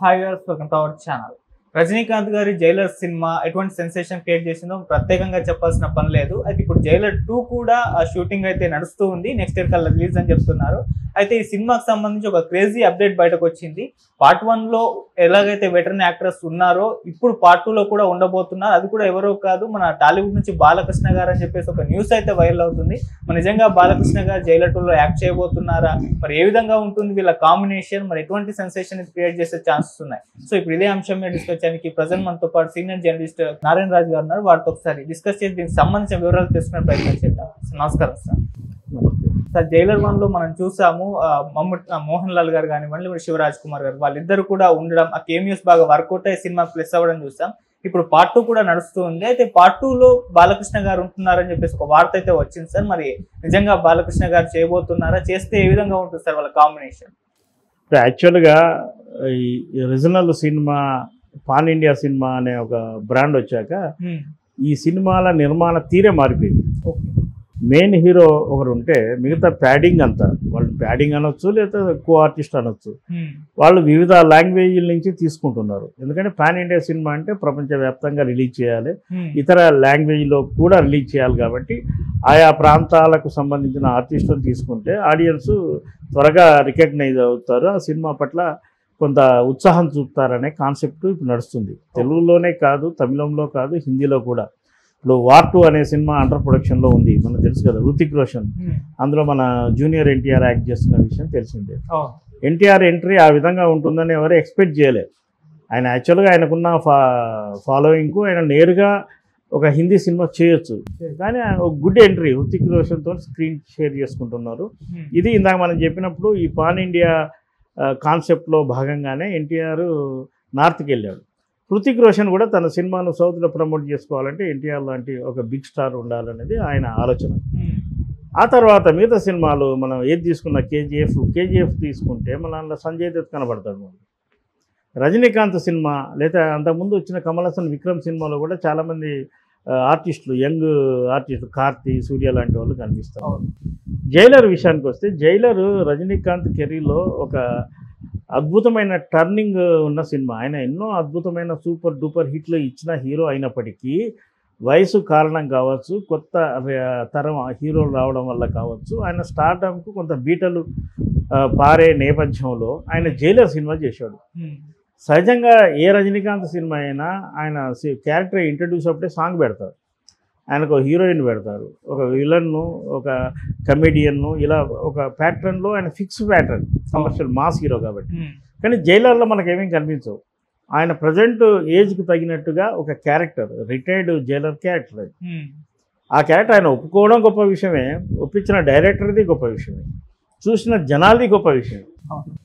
Hi viewers, welcome to our channel. Rajinikanth గారి Jailer cinema ఎటువంటి sensation create చేసిందో ప్రత్యేకంగా చెప్పాల్సిన పని లేదు. అయితే ఇప్పుడు జైలర్ 2 కూడా ఆ షూటింగ్ అయితే నడుస్తూ ఉంది. నెక్స్ట్ ఇయర్ కల్లా రిలీజ్ అని చెప్తున్నారు. అయితే ఈ సినిమాకి సంబంధించి ఒక క్రేజీ అప్డేట్ బయటకు వచ్చింది. పార్ట్ 1 లో ఎలాగైతే వెటరన్ యాక్టర్స్ ఉన్నారో ఇప్పుడు పార్ట్ 2 లో కూడా ఉండబోతున్నారు. అది కూడా ఎవరో కాదు, మన టాలీవుడ్ నుంచి బాలకృష్ణ గారు అని చెప్పేసి ఒక న్యూస్ అయితే వైరల్ అవుతుంది. మరి నిజంగా బాలకృష్ణ గారు జైలర్ 2 లో యాక్ట్ చేయబోతున్నారా, మరి ఏ విధంగా ఉంటుంది వీళ్ళ కాంబినేషన్, మరి ఎటువంటి సెన్సేషన్ క్రియేట్ చేసే ఛాన్సెస్ ఉన్నాయి. సో ఇప్పుడు ఇదే అంశం మీద డిస్కస్ చేయడానికి ప్రజెంట్ మనతో పాటు సీనియర్ జర్నలిస్ట్ నారాయణ రాజు గారు ఉన్నారు. వారితో ఒకసారి డిస్కస్ చేసి దీనికి సంబంధించిన వివరాలు తెలుసుకునే ప్రయత్నం చేద్దాం. నమస్కారం సార్. సార్, జైలర్ 1 లో మనం చూసాము మోహన్ లాల్ గారు కానివ్వండి, శివరాజ్ కుమార్ గారు వాళ్ళిద్దరు కూడా ఉండడం, ఆ కేమియోస్ బాగా వర్కౌట్ అయ్యి సినిమా ప్లస్ అవ్వడం చూసాం. ఇప్పుడు పార్ట్ 2 కూడా నడుస్తూ ఉంది. అయితే పార్ట్ 2 లో బాలకృష్ణ గారు ఉంటున్నారని చెప్పేసి ఒక వార్త అయితే వచ్చింది సార్. మరి నిజంగా బాలకృష్ణ గారు చేయబోతున్నారా, చేస్తే ఏ విధంగా ఉంటుంది సార్ వాళ్ళ కాంబినేషన్? యాక్చువల్గా ఈ regional cinema pan India cinema అనే ఒక బ్రాండ్ వచ్చాక ఈ సినిమాల నిర్మాణ తీరే మారిపోయింది. మెయిన్ హీరో ఒకరు ఉంటే మిగతా ప్యాడింగ్ అంతా, వాళ్ళు ప్యాడింగ్ అనొచ్చు లేదా కో ఆర్టిస్ట్ అనొచ్చు, వాళ్ళు వివిధ లాంగ్వేజ్ల నుంచి తీసుకుంటున్నారు. ఎందుకంటే పాన్ ఇండియా సినిమా అంటే ప్రపంచవ్యాప్తంగా రిలీజ్ చేయాలి, ఇతర లాంగ్వేజ్లో కూడా రిలీజ్ చేయాలి. కాబట్టి ఆయా ప్రాంతాలకు సంబంధించిన ఆర్టిస్టులు తీసుకుంటే ఆడియన్స్ త్వరగా రికగ్నైజ్ అవుతారు, ఆ సినిమా పట్ల కొంత ఉత్సాహం చూపుతారనే కాన్సెప్ట్ ఇప్పుడు నడుస్తుంది. తెలుగులోనే కాదు, తమిళంలో కాదు, హిందీలో కూడా. ఇప్పుడు వార్ 2 అనే సినిమా అండర్ ప్రొడక్షన్లో ఉంది, మనకు తెలుసు కదా, హృతిక్ రోషన్. అందులో మన జూనియర్ ఎన్టీఆర్ యాక్ట్ చేస్తున్న విషయం తెలిసిందే. ఎన్టీఆర్ ఎంట్రీ ఆ విధంగా ఉంటుందని ఎవరు ఎక్స్పెక్ట్ చేయలేదు. ఆయన యాక్చువల్గా ఆయనకున్న ఫాలోయింగ్కు ఆయన నేరుగా ఒక హిందీ సినిమా చేయొచ్చు, కానీ ఒక గుడ్ ఎంట్రీ హృతిక్ రోషన్తో స్క్రీన్ షేర్ చేసుకుంటున్నారు. ఇది ఇందాక మనం చెప్పినప్పుడు ఈ పాన్ ఇండియా కాన్సెప్ట్లో భాగంగానే ఎన్టీఆర్ నార్త్కి వెళ్ళాడు. హృతిక్ రోషన్ కూడా తన సినిమాను సౌత్లో ప్రమోట్ చేసుకోవాలంటే ఎన్టీఆర్ లాంటి ఒక బిగ్ స్టార్ ఉండాలనేది ఆయన ఆలోచన. ఆ తర్వాత మిగతా సినిమాలు మనం ఏది తీసుకున్న కేజీఎఫ్ తీసుకుంటే మన అందులో సంజయ్ దత్ కనబడతాడు. రజనీకాంత్ సినిమా లేదా అంతకుముందు వచ్చిన కమల్ హాసన్ విక్రమ్ సినిమాలో కూడా చాలామంది ఆర్టిస్టులు, యంగ్ ఆర్టిస్టులు, కార్తీ, సూర్య లాంటి వాళ్ళు కనిపిస్తారు. జైలర్ విషయానికి వస్తే జైలర్ రజనీకాంత్ కెరీర్లో ఒక అద్భుతమైన టర్నింగ్ ఉన్న సినిమా. ఆయన ఎన్నో అద్భుతమైన సూపర్ డూపర్ హిట్లు ఇచ్చిన హీరో అయినప్పటికీ వయసు కారణం కావచ్చు, కొత్త తరం హీరోలు రావడం వల్ల కావచ్చు, ఆయన స్టార్డమ్కు కొంత బీటలు పారే నేపథ్యంలో ఆయన జైలర్ సినిమా చేశాడు. సహజంగా ఏ రజనీకాంత్ సినిమా అయినా ఆయన క్యారెక్టర్ ఇంట్రడ్యూస్ అప్పుడే సాంగ్ పెడతారు, ఆయనకు హీరోయిన్ పెడతారు, ఒక విలన్ను, ఒక కమెడియన్ను, ఇలా ఒక ప్యాటర్న్లో ఆయన fix pattern, commercial mass hero కాబట్టి. కానీ జైలర్లో మనకేమేం కనిపించవు. ఆయన ప్రజెంట్ ఏజ్కి తగినట్టుగా ఒక క్యారెక్టర్, రిటైర్డ్ జైలర్ క్యారెక్టర్ అది. ఆ క్యారెక్టర్ ఆయన ఒప్పుకోవడం గొప్ప విషయమే, ఒప్పించిన డైరెక్టర్ది గొప్ప విషయమే, చూసిన జనాలది గొప్ప విషయం.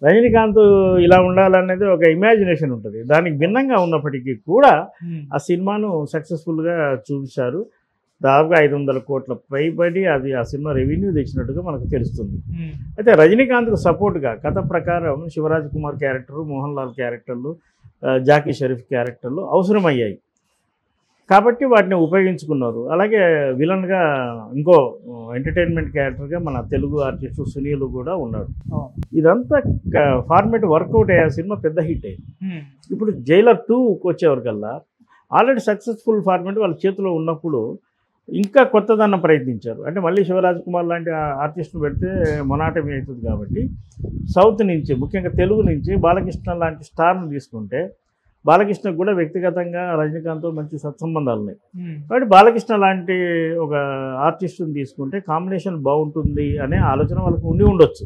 రజనీకాంత్ ఇలా ఉండాలనేది ఒక ఇమాజినేషన్ ఉంటుంది. దానికి భిన్నంగా ఉన్నప్పటికీ కూడా ఆ సినిమాను సక్సెస్ఫుల్గా చూపించారు. దాదాపుగా 500 కోట్ల పైబడి అది ఆ సినిమా రెవెన్యూ తెచ్చినట్టుగా మనకు తెలుస్తుంది. అయితే రజనీకాంత్కు సపోర్ట్గా కథ ప్రకారం శివరాజ్ కుమార్ క్యారెక్టరు, మోహన్ లాల్ క్యారెక్టర్లు, జాకీ షరీఫ్ క్యారెక్టర్లు అవసరమయ్యాయి కాబట్టి వాటిని ఉపయోగించుకున్నారు. అలాగే విలన్గా ఇంకో ఎంటర్టైన్మెంట్ క్యారెక్టర్గా మన తెలుగు ఆర్టిస్టు సునీల్ కూడా ఉన్నాడు. ఇదంతా ఫార్మేట్ వర్కౌట్ అయ్యే సినిమా పెద్ద హిట్ అయ్యింది. ఇప్పుడు జైలర్ 2కి వచ్చేవరకల్లా ఆల్రెడీ సక్సెస్ఫుల్ ఫార్మేట్ వాళ్ళ చేతిలో ఉన్నప్పుడు ఇంకా కొత్తదనం ప్రయత్నించారు. అంటే మళ్ళీ శివరాజ్ కుమార్ లాంటి ఆర్టిస్ట్ను పెడితే మొనాటమీ అవుతుంది కాబట్టి సౌత్ నుంచి, ముఖ్యంగా తెలుగు నుంచి బాలకృష్ణ లాంటి స్టార్ను తీసుకుంటే బాలకృష్ణకు కూడా వ్యక్తిగతంగా రజనీకాంత్తో మంచి సత్సంబంధాలు ఉన్నాయి. కాబట్టి బాలకృష్ణ లాంటి ఒక ఆర్టిస్టుని తీసుకుంటే కాంబినేషన్ బాగుంటుంది అనే ఆలోచన వాళ్ళకు ఉండొచ్చు.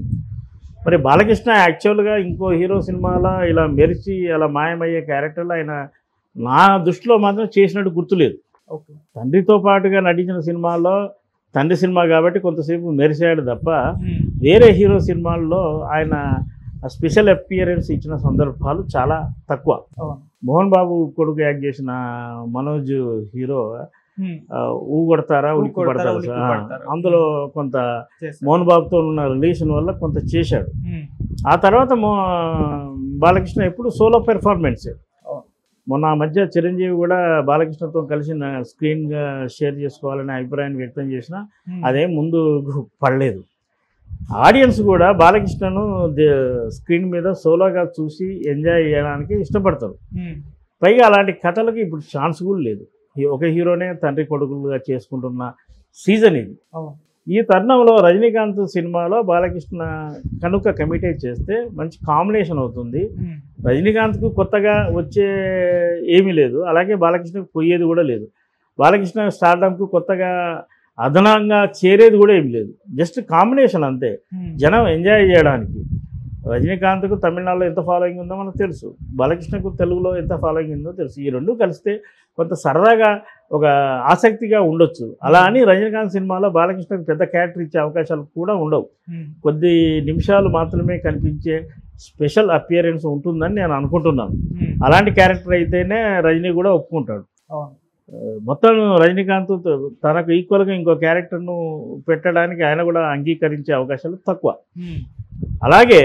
మరి బాలకృష్ణ యాక్చువల్గా ఇంకో హీరో సినిమాలో ఇలా మెరిచి అలా మాయమయ్యే క్యారెక్టర్లు ఆయన నా దృష్టిలో మాత్రం చేసినట్టు గుర్తులేదు. తండ్రితో పాటుగా నటించిన సినిమాల్లో తండ్రి సినిమా కాబట్టి కొంతసేపు మెరిసాడు తప్ప వేరే హీరో సినిమాల్లో ఆయన స్పెషల్ అపియరెన్స్ ఇచ్చిన సందర్భాలు చాలా తక్కువ. మోహన్ బాబు కొడుకు యాక్ట్ చేసిన మనోజ్ హీరో ఊ కొడతారా ఉలిక్కి పడతారు, అందులో కొంత మోహన్ బాబుతో ఉన్న రిలేషన్ వల్ల కొంత చేశాడు. ఆ తర్వాత బాలకృష్ణ ఎప్పుడు సోలో పెర్ఫార్మెన్స్. మొన్న ఆ మధ్య చిరంజీవి కూడా బాలకృష్ణతో కలిసి స్క్రీన్గా షేర్ చేసుకోవాలనే అభిప్రాయాన్ని వ్యక్తం చేసినా అదేం ముందు పడలేదు. ఆడియన్స్ కూడా బాలకృష్ణను స్క్రీన్ మీద సోలోగా చూసి ఎంజాయ్ చేయడానికి ఇష్టపడతారు. పైగా అలాంటి కథలకు ఇప్పుడు ఛాన్స్ కూడా లేదు. ఒక హీరోనే తండ్రి కొడుకులుగా చేసుకుంటున్న సీజన్ ఇది. ఈ తరుణంలో రజనీకాంత్ సినిమాలో బాలకృష్ణ కనుక కమిటేట్ చేస్తే మంచి కాంబినేషన్ అవుతుంది. రజనీకాంత్కు కొత్తగా వచ్చే ఏమీ లేదు, అలాగే బాలకృష్ణకు పోయేది కూడా లేదు. బాలకృష్ణ స్టార్డమ్కు కొత్తగా అదనంగా చేరేది కూడా ఏమి లేదు. జస్ట్ కాంబినేషన్ అంతే, జనం ఎంజాయ్ చేయడానికి. రజనీకాంత్కు తమిళనాడులో ఎంత ఫాలోయింగ్ ఉందో మనకు తెలుసు, బాలకృష్ణకు తెలుగులో ఎంత ఫాలోయింగ్ ఉందో తెలుసు. ఈ రెండు కలిస్తే కొంత సరదాగా ఒక ఆసక్తిగా ఉండొచ్చు. అలా అని రజనీకాంత్ సినిమాలో బాలకృష్ణకు పెద్ద క్యారెక్టర్ ఇచ్చే అవకాశాలు కూడా ఉండవు. కొద్ది నిమిషాలు మాత్రమే కనిపించే స్పెషల్ అపియరెన్స్ ఉంటుందని నేను అనుకుంటున్నాను. అలాంటి క్యారెక్టర్ అయితేనే రజనీ కూడా ఒప్పుకుంటాడు. మొత్తం రజనీకాంత్ తనకు ఈక్వల్గా ఇంకో క్యారెక్టర్ను పెట్టడానికి ఆయన కూడా అంగీకరించే అవకాశాలు తక్కువ. అలాగే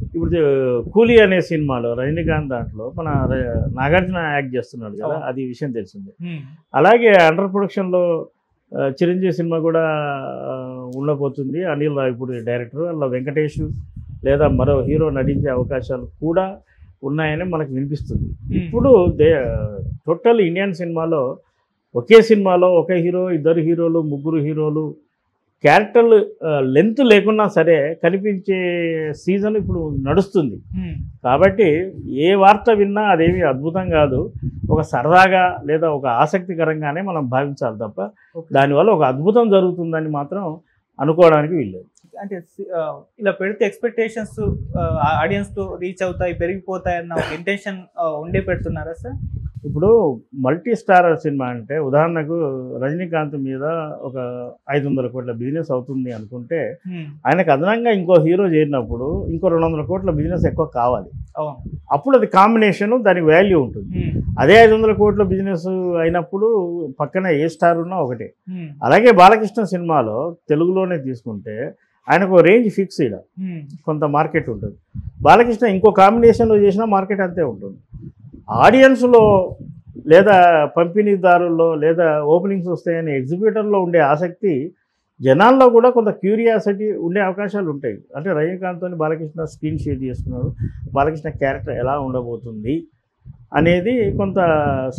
ఇప్పుడు కూలీ అనే సినిమాలో రజనీకాంత్ దాంట్లో మన నాగార్జున యాక్ట్ చేస్తున్నాడు కదా, అది విషయం తెలిసిందే. అలాగే అండర్ ప్రొడక్షన్లో చిరంజీవి సినిమా కూడా ఉండబోతుంది. అనిల్ రావిపూడి డైరెక్టర్, అలా వెంకటేష్ లేదా మరో హీరో నటించే అవకాశాలు కూడా ఉన్నాయని మనకు వినిపిస్తుంది. ఇప్పుడు టోటల్ ఇండియన్ సినిమాలో ఒకే సినిమాలో ఒక హీరో, ఇద్దరు హీరోలు, ముగ్గురు హీరోలు క్యారెక్టర్లు లెంత్ లేకున్నా సరే కనిపించే సీజన్ ఇప్పుడు నడుస్తుంది. కాబట్టి ఏ వార్త విన్నా అదేమి అద్భుతం కాదు, ఒక సరదాగా లేదా ఒక ఆసక్తికరంగానే మనం భావించాలి తప్ప దానివల్ల ఒక అద్భుతం జరుగుతుందని మాత్రం అనుకోవడానికి వీల్లేదు. అంటే ఇలా పెడితే ఎక్స్పెక్టేషన్స్ ఆడియన్స్తో రీచ్ అవుతాయి, పెరిగిపోతాయి అన్న ఒక ఇంటెన్షన్ ఉండే పెడుతున్నారా సార్? ఇప్పుడు మల్టీ స్టార్ సినిమా అంటే ఉదాహరణకు రజనీకాంత్ మీద ఒక 500 కోట్ల బిజినెస్ అవుతుంది అనుకుంటే ఆయనకు అదనంగా ఇంకో హీరో చేరినప్పుడు ఇంకో 200 కోట్ల బిజినెస్ ఎక్కువ కావాలి. అప్పుడు అది కాంబినేషన్, దానికి వాల్యూ ఉంటుంది. అదే 500 కోట్ల బిజినెస్ అయినప్పుడు పక్కన ఏ స్టార్ ఉన్నా ఒకటే. అలాగే బాలకృష్ణ సినిమాలో తెలుగులోనే తీసుకుంటే ఆయనకు రేంజ్ ఫిక్స్, ఇక్కడ కొంత మార్కెట్ ఉంటుంది. బాలకృష్ణ ఇంకో కాంబినేషన్లో చేసినా మార్కెట్ అంతే ఉంటుంది. ఆడియన్స్లో లేదా పంపిణీదారుల్లో లేదా ఓపెనింగ్స్ వస్తాయని ఎగ్జిబిటర్లో ఉండే ఆసక్తి జనాల్లో కూడా కొంత క్యూరియాసిటీ ఉండే అవకాశాలు ఉంటాయి. అంటే రజనీకాంత్తో బాలకృష్ణ స్క్రీన్ షేర్ చేసుకున్నాడు, బాలకృష్ణ క్యారెక్టర్ ఎలా ఉండబోతుంది అనేది కొంత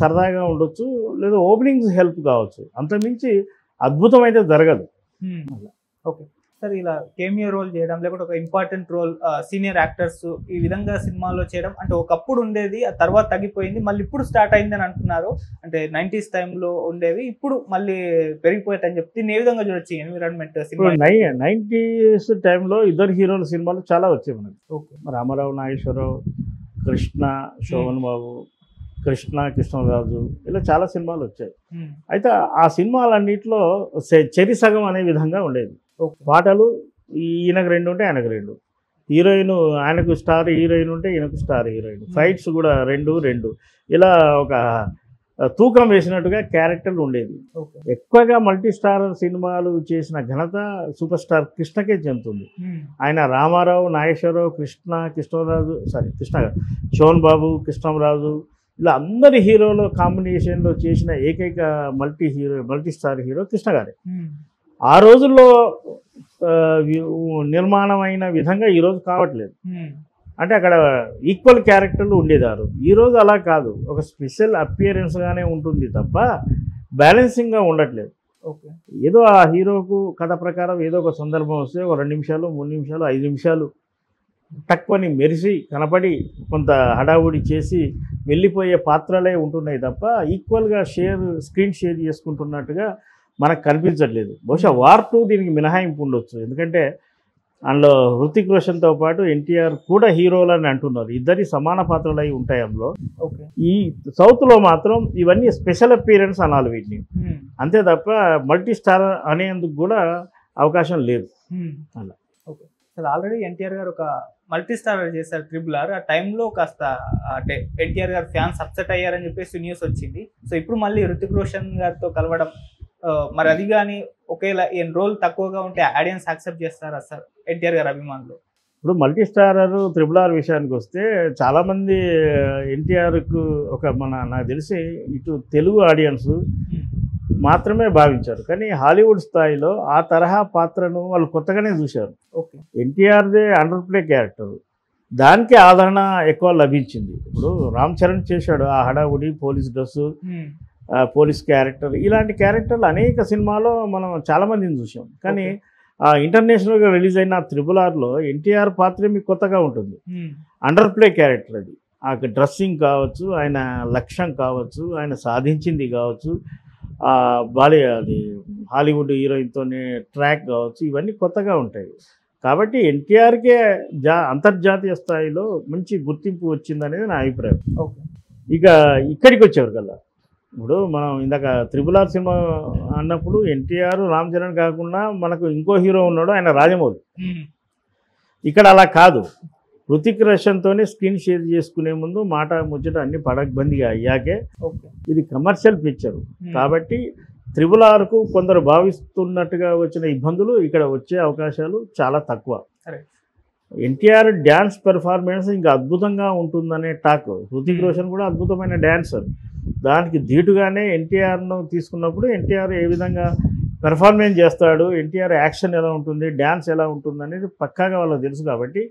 సరదాగా ఉండొచ్చు, లేదా ఓపెనింగ్స్ హెల్ప్ కావచ్చు. అంతమించి అద్భుతం అయితే జరగదు. ఓకే సార్, ఇలా కేమియో రోల్ చేయడం లేకపోతే ఒక ఇంపార్టెంట్ రోల్ సీనియర్ యాక్టర్స్ ఈ విధంగా సినిమాలో చేయడం అంటే ఒకప్పుడు ఉండేది, ఆ తర్వాత తగ్గిపోయింది, మళ్ళీ ఇప్పుడు స్టార్ట్ అయిందని అంటున్నారు. అంటే 90s టైంలో ఉండేవి, ఇప్పుడు మళ్ళీ పెరిగిపోయాయని చెప్తే ఏ విధంగా చూడొచ్చు ఎన్విరాన్మెంట్ సినిమా? 90s టైంలో ఇద్దరు హీరోల సినిమాలు చాలా వచ్చాయి మనకి. రామారావు, నాగేశ్వరరావు, కృష్ణ, శోభన్ బాబు, కృష్ణరాజు, ఇలా చాలా సినిమాలు వచ్చాయి. అయితే ఆ సినిమాలన్నింటిలో చెరి సగం అనే విధంగా ఉండేది. పాటలు ఈయనకు 2 ఉంటే ఆయనకు 2, హీరోయిన్ ఆయనకు స్టార్ హీరోయిన్ ఉంటే ఈయనకు స్టార్ హీరోయిన్, ఫైట్స్ కూడా 2 ఇలా ఒక తూకం వేసినట్టుగా క్యారెక్టర్లు ఉండేది. ఎక్కువగా మల్టీ స్టార్ సినిమాలు చేసిన ఘనత సూపర్ స్టార్ కృష్ణకే చెందుతుంది. ఆయన రామారావు, నాగేశ్వరరావు, శోభన్ బాబు, కృష్ణరాజు ఇలా అందరి హీరోల కాంబినేషన్లో చేసిన ఏకైక మల్టీ స్టార్ హీరో కృష్ణ గారే. ఆ రోజుల్లో నిర్మాణం అయిన విధంగా ఈరోజు కావట్లేదు. అంటే అక్కడ ఈక్వల్ క్యారెక్టర్లు ఉండేదారు. ఈరోజు అలా కాదు, ఒక స్పెషల్ అపియరెన్స్గానే ఉంటుంది తప్ప బ్యాలెన్సింగ్గా ఉండట్లేదు. ఏదో ఆ హీరోకు కథ ప్రకారం ఏదో ఒక సందర్భం వస్తే ఒక 2 నిమిషాలు, 3 నిమిషాలు, 5 నిమిషాలు తక్కువని మెరిసి కనపడి కొంత హడావుడి చేసి వెళ్ళిపోయే పాత్రలే ఉంటున్నాయి తప్ప ఈక్వల్గా స్క్రీన్ షేర్ చేసుకుంటున్నట్టుగా మనకు కనిపించట్లేదు. బహుశా వార్ 2 దీనికి మినహాయింపు ఉండొచ్చు, ఎందుకంటే అందులో హృతిక్ రోషన్తో పాటు ఎన్టీఆర్ కూడా హీరోలని అంటున్నారు. ఇద్దరి సమాన పాత్రలు అయి ఉంటాయి అందులో. ఈ సౌత్లో మాత్రం ఇవన్నీ స్పెషల్ అపీరెన్స్ అనాలి వీటిని, అంతే తప్ప మల్టీ స్టార్ అనేందుకు కూడా అవకాశం లేదు. అలా అసలు ఆల్రెడీ ఎన్టీఆర్ గారు ఒక మల్టీ స్టార్ చేశారు RRR. ఆ టైంలో కాస్త అంటే ఎన్టీఆర్ గారు ఫ్యాన్స్ అప్సెట్ అయ్యారని చెప్పేసి న్యూస్ వచ్చింది. సో ఇప్పుడు మళ్ళీ హృతిక్ రోషన్ గారితో కలవడం, మరి అది కానీ ఒకేలా రోల్ తక్కువగా ఉంటే ఆడియన్స్ యాక్సెప్ట్ చేస్తారా సార్ ఎన్టీఆర్ గారు అభిమానులు? ఇప్పుడు మల్టీ స్టారర్ RRR విషయానికి వస్తే చాలామంది ఎన్టీఆర్కు నాకు తెలిసి ఇటు తెలుగు ఆడియన్స్ మాత్రమే భావించారు. కానీ హాలీవుడ్ స్థాయిలో ఆ తరహా పాత్రను వాళ్ళు కొత్తగానే చూశారు. ఓకే. ఎన్టీఆర్దే అండర్ ప్లే క్యారెక్టర్, దానికి ఆదరణ ఎక్కువ లభించింది. ఇప్పుడు రామ్ చరణ్ చేశాడు ఆ హడావుడి పోలీస్ డ్రెస్సు, పోలీస్ క్యారెక్టర్, ఇలాంటి క్యారెక్టర్లు అనేక సినిమాలో మనం చాలామందిని చూసాం. కానీ ఇంటర్నేషనల్గా రిలీజ్ అయిన RRRలో ఎన్టీఆర్ పాత్ర మీకు కొత్తగా ఉంటుంది. అండర్ ప్లే క్యారెక్టర్ అది. ఆ డ్రెస్సింగ్ కావచ్చు, ఆయన లక్ష్యం కావచ్చు, ఆయన సాధించింది కావచ్చు, అది హాలీవుడ్ హీరోయిన్తోనే ట్రాక్ కావచ్చు, ఇవన్నీ కొత్తగా ఉంటాయి. కాబట్టి ఎన్టీఆర్కే అంతర్జాతీయ స్థాయిలో మంచి గుర్తింపు వచ్చిందనేది నా అభిప్రాయం. ఓకే. ఇక ఇక్కడికి వచ్చేవారు కల్లా, ఇప్పుడు మనం ఇందాక RRR సినిమా అన్నప్పుడు ఎన్టీఆర్ రామ్ చరణ్ కాకుండా మనకు ఇంకో హీరో ఉన్నాడు, ఆయన రాజమౌళి. ఇక్కడ అలా కాదు, హృతిక్ రోషన్తోనే స్క్రీన్ షేర్ చేసుకునే ముందు మాట ముచ్చట అన్ని పడకబందీగా అయ్యాకే ఇది కమర్షియల్ పిక్చర్. కాబట్టి RRRకు కొందరు భావిస్తున్నట్టుగా వచ్చిన ఇబ్బందులు ఇక్కడ వచ్చే అవకాశాలు చాలా తక్కువ. ఎన్టీఆర్ డ్యాన్స్ పెర్ఫార్మెన్స్ ఇంకా అద్భుతంగా ఉంటుందనే టాక్. హృతిక్ రోషన్ కూడా అద్భుతమైన డ్యాన్సర్. దానికి ధీటుగానే ఎన్టీఆర్ను తీసుకున్నప్పుడు ఎన్టీఆర్ ఏ విధంగా పెర్ఫార్మెన్స్ చేస్తాడు, ఎన్టీఆర్ యాక్షన్ ఎలా ఉంటుంది, డ్యాన్స్ ఎలా ఉంటుంది అనేది పక్కాగా వాళ్ళకి తెలుసు. కాబట్టి